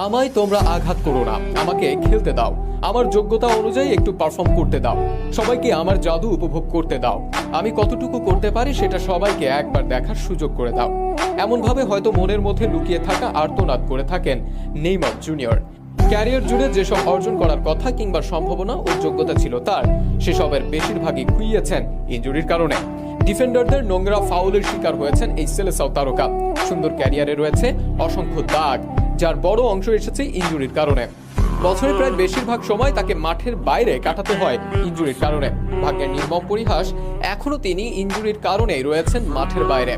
আমায় তোমরা আঘাত করো না, আমাকে খেলতে দাও, আমার যোগ্যতা অনুযায়ী একটু পারফর্ম করতে দাও, সবাইকে আমার জাদু উপভোগ করতে দাও, আমি কতটুকু করতে পারি সেটা সবাইকে একবার দেখার সুযোগ করে দাও। এমনভাবে হয়তো মনের মধ্যে লুকিয়ে থাকা আর্তনাদ করে থাকেন নেইমার জুনিয়র। ক্যারিয়ার জুড়ে যেসব অর্জন করার কথা কিংবা সম্ভাবনা ও যোগ্যতা ছিল তার, সেসবের বেশিরভাগই খুইয়েছেন ইনজুরির কারণে। ডিফেন্ডারদের নোংরা ফাউলের শিকার হয়েছেন এই সেলেসাও তারকা। সুন্দর ক্যারিয়ারে রয়েছে অসংখ্য দাগ, যার বড় অংশ এসেছে ইনজুরির কারণে। বছরের প্রায় বেশিরভাগ সময় তাকে মাঠের বাইরে কাটাতে হয় ইনজুরির কারণে। ভাগ্যের নির্মম পরিহাস, এখনো তিনি ইনজুরির কারণেই রয়েছেন মাঠের বাইরে।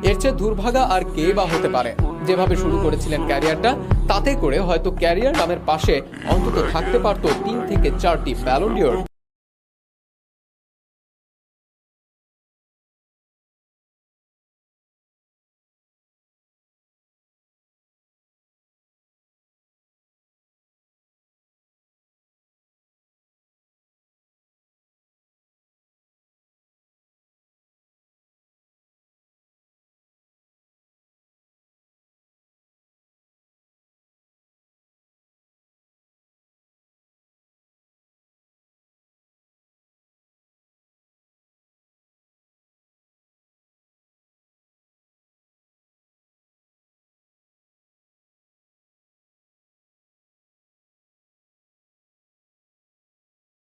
এর চেয়ে দুর্ভাগা আর কে বা হতে পারে? যেভাবে শুরু করেছিলেন ক্যারিয়ারটা, তাতে করে হয়তো ক্যারিয়ার নামের পাশে অন্তত থাকতে পারত 3 থেকে 4টি ব্যালন ডিওর।